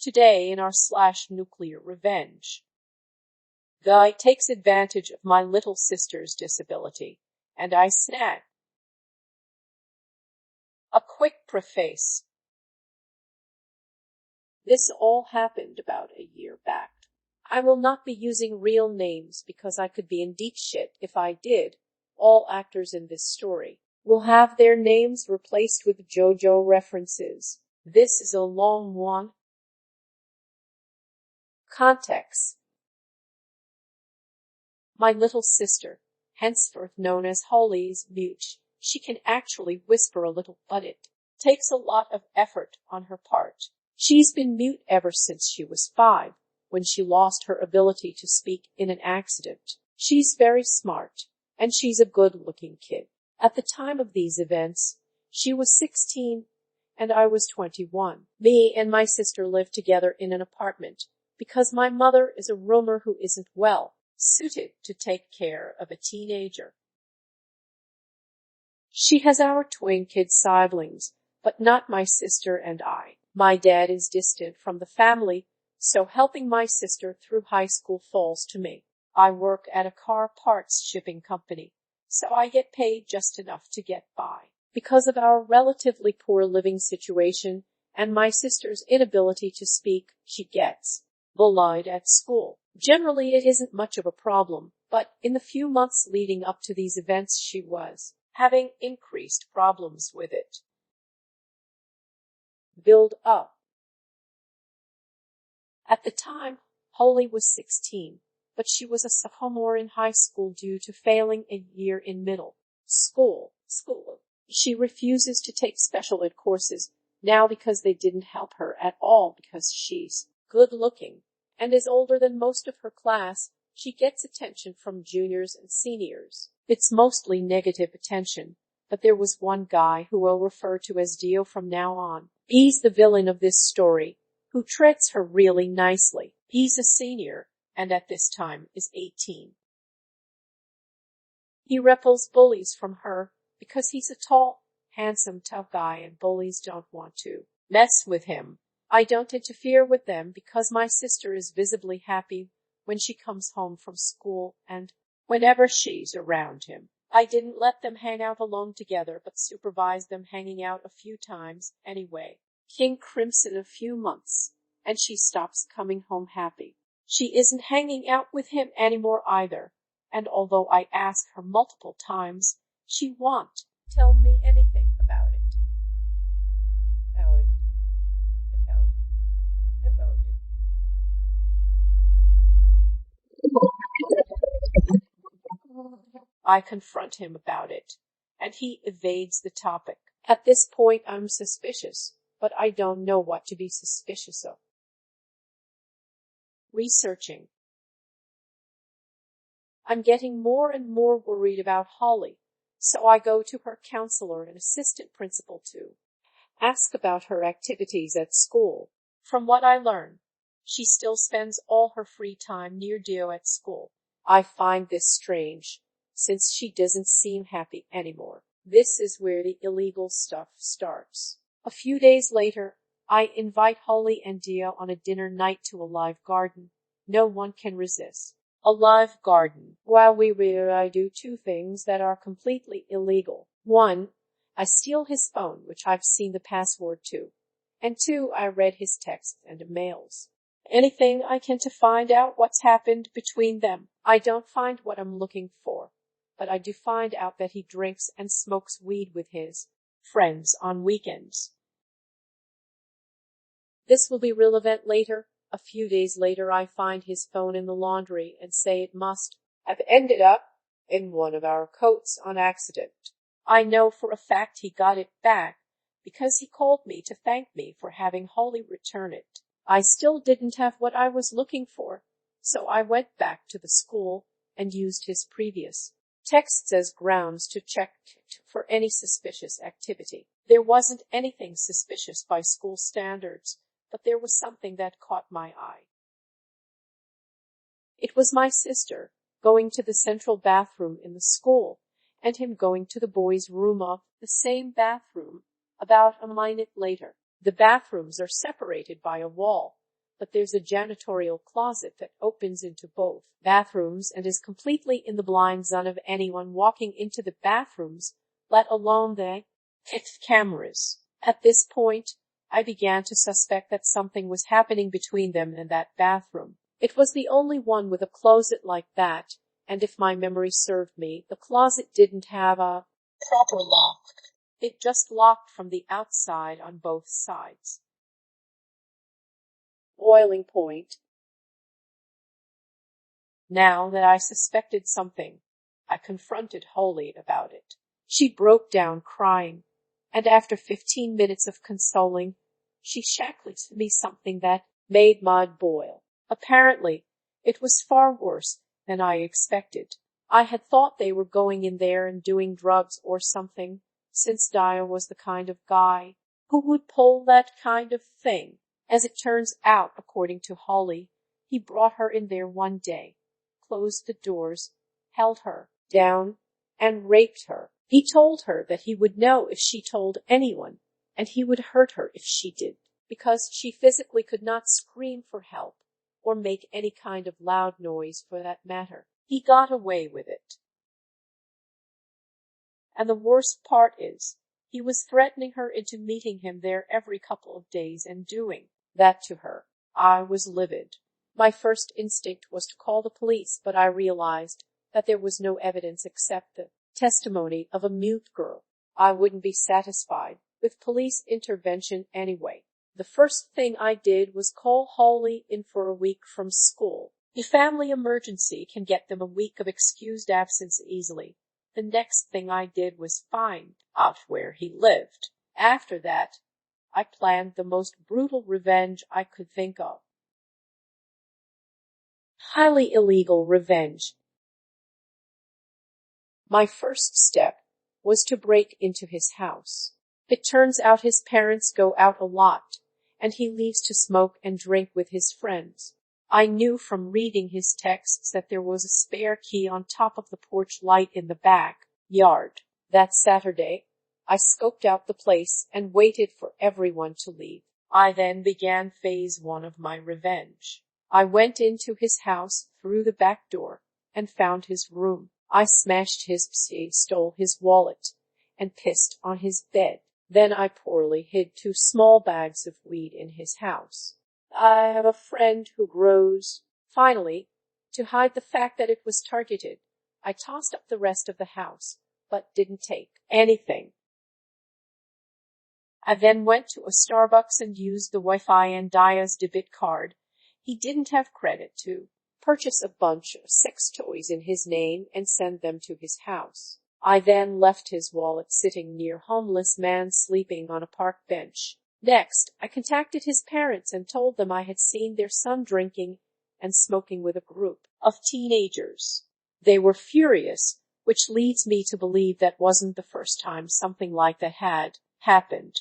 Today in our /nuclear revenge, Guy takes advantage of my little sister's disability, and I snag. A quick preface. This all happened about a year back. I will not be using real names because I could be in deep shit if I did. All actors in this story will have their names replaced with JoJo references. This is a long one. Context. My little sister, henceforth known as Holly, is mute. She can actually whisper a little, but it takes a lot of effort on her part. She's been mute ever since she was 5, when she lost her ability to speak in an accident. She's very smart, and she's a good-looking kid. At the time of these events, she was 16, and I was 21. Me and my sister lived together in an apartment, because my mother is a roomer who isn't well suited to take care of a teenager. She has our twin kid siblings, but not my sister and I. My dad is distant from the family, so helping my sister through high school falls to me. I work at a car parts shipping company, so I get paid just enough to get by. Because of our relatively poor living situation and my sister's inability to speak, she gets bullied at school. Generally, it isn't much of a problem, but in the few months leading up to these events, she was having increased problems with it. Build up. At the time, Holly was 16, but she was a sophomore in high school due to failing a year in middle school. She refuses to take special ed courses now because they didn't help her at all. Because she's good looking and is older than most of her class, she gets attention from juniors and seniors. It's mostly negative attention, but there was one guy who we'll refer to as Dio from now on. He's the villain of this story, who treats her really nicely. He's a senior, and at this time is 18. He repels bullies from her because he's a tall, handsome, tough guy and bullies don't want to mess with him. I don't interfere with them because my sister is visibly happy when she comes home from school and whenever she's around him. I didn't let them hang out alone together, but supervised them hanging out a few times anyway. King crimson a few months, and she stops coming home happy. She isn't hanging out with him anymore either, and although I ask her multiple times, she won't tell me anything about it. I confront him about it, and he evades the topic. At this point, I'm suspicious, but I don't know what to be suspicious of. Researching. I'm getting more and more worried about Holly, so I go to her counselor and assistant principal to ask about her activities at school. From what I learn, she still spends all her free time near Dio at school. I find this strange, since she doesn't seem happy anymore. This is where the illegal stuff starts. A few days later, I invite Holly and Dio on a dinner night to a live garden. No one can resist a live garden. While we were, I do 2 things that are completely illegal. 1, I steal his phone, which I've seen the password to. And 2, I read his texts and mails. Anything I can to find out what's happened between them. I don't find what I'm looking for, but I do find out that he drinks and smokes weed with his friends on weekends. This will be relevant later. A few days later, I find his phone in the laundry and say it must have ended up in one of our coats on accident. I know for a fact he got it back because he called me to thank me for having Holly return it. I still didn't have what I was looking for, so I went back to the school and used his previous texts as grounds to check for any suspicious activity. There wasn't anything suspicious by school standards, but there was something that caught my eye. It was my sister going to the central bathroom in the school and him going to the boys' room of the same bathroom about a minute later. The bathrooms are separated by a wall, but there's a janitorial closet that opens into both bathrooms and is completely in the blind zone of anyone walking into the bathrooms, let alone the fixed cameras. At this point, I began to suspect that something was happening between them and that bathroom. It was the only one with a closet like that, and if my memory served me, the closet didn't have a proper lock. It just locked from the outside on both sides. Boiling point. Now that I suspected something, I confronted Holly about it. She broke down crying, and after 15 minutes of consoling, she shackled to me something that made my blood boil. Apparently, it was far worse than I expected. I had thought they were going in there and doing drugs or something, since Dio was the kind of guy who would pull that kind of thing. As it turns out, according to Holly, he brought her in there one day, closed the doors, held her down, and raped her. He told her that he would know if she told anyone, and he would hurt her if she did, because she physically could not scream for help or make any kind of loud noise for that matter. He got away with it. And the worst part is, he was threatening her into meeting him there every couple of days and doing that to her. I was livid. My first instinct was to call the police, but I realized that there was no evidence except the testimony of a mute girl. I wouldn't be satisfied with police intervention anyway. The first thing I did was call Holly in for a week from school. A family emergency can get them a week of excused absence easily. The next thing I did was find out where he lived. After that, I planned the most brutal revenge I could think of. Highly illegal revenge. My first step was to break into his house. It turns out his parents go out a lot, and he leaves to smoke and drink with his friends. I knew from reading his texts that there was a spare key on top of the porch light in the back yard. That Saturday, I scoped out the place and waited for everyone to leave. I then began phase 1 of my revenge. I went into his house through the back door and found his room. I smashed his PC, stole his wallet, and pissed on his bed. Then I poorly hid 2 small bags of weed in his house. I have a friend who grows. Finally, to hide the fact that it was targeted, I tossed up the rest of the house, but didn't take anything. I then went to a Starbucks and used the Wi-Fi and Dia's debit card he didn't have credit to, purchase a bunch of sex toys in his name and send them to his house. I then left his wallet sitting near homeless man sleeping on a park bench. Next, I contacted his parents and told them I had seen their son drinking and smoking with a group of teenagers. They were furious, which leads me to believe that wasn't the first time something like that had happened.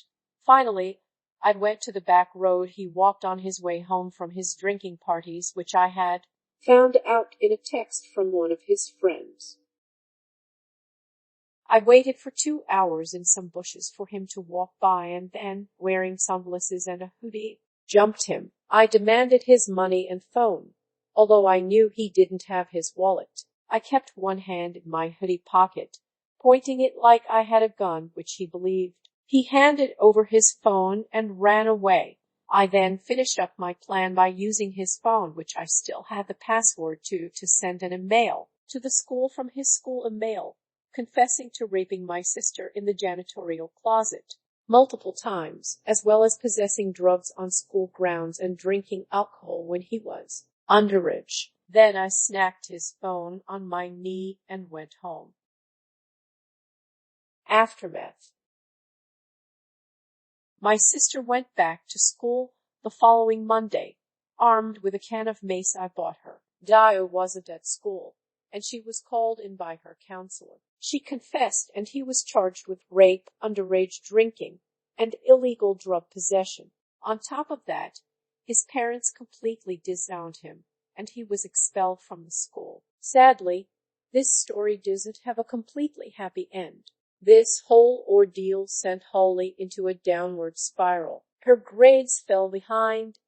Finally, I went to the back road he walked on his way home from his drinking parties, which I had found out in a text from one of his friends. I waited for 2 hours in some bushes for him to walk by and then, wearing sunglasses and a hoodie, jumped him. I demanded his money and phone, although I knew he didn't have his wallet. I kept one hand in my hoodie pocket, pointing it like I had a gun, which he believed. He handed over his phone and ran away. I then finished up my plan by using his phone, which I still had the password to send an email to the school from his school email, confessing to raping my sister in the janitorial closet multiple times, as well as possessing drugs on school grounds and drinking alcohol when he was underage. Then I snagged his phone on my knee and went home. Aftermath. My sister went back to school the following Monday, armed with a can of mace I bought her. Dio wasn't at school, and she was called in by her counselor. She confessed, and he was charged with rape, underage drinking, and illegal drug possession. On top of that, his parents completely disowned him, and he was expelled from the school. Sadly, this story doesn't have a completely happy end. This whole ordeal sent Holly into a downward spiral. Her grades fell behind,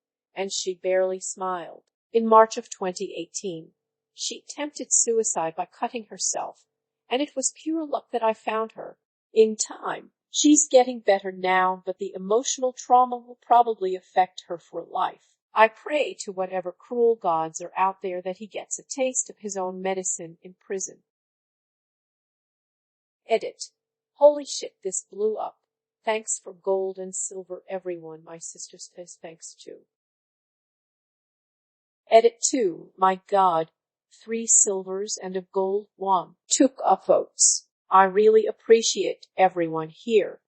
and she barely smiled. In March of 2018, she attempted suicide by cutting herself, and it was pure luck that I found her in time. She's getting better now, but the emotional trauma will probably affect her for life. I pray to whatever cruel gods are out there that he gets a taste of his own medicine in prison. Edit. Holy shit, this blew up. Thanks for gold and silver, everyone. My sister says thanks too. Edit 2. My God. 3 silvers and a gold 1. Took up votes. I really appreciate everyone here.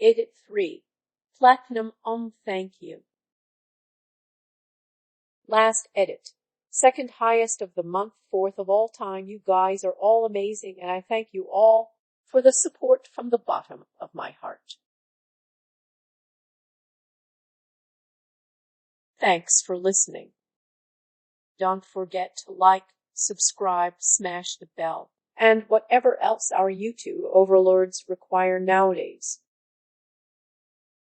Edit 3. Platinum thank you. Last edit. Second highest of the month, 4th of all time. You guys are all amazing, and I thank you all for the support from the bottom of my heart. Thanks for listening. Don't forget to like, subscribe, smash the bell, and whatever else our YouTube overlords require nowadays.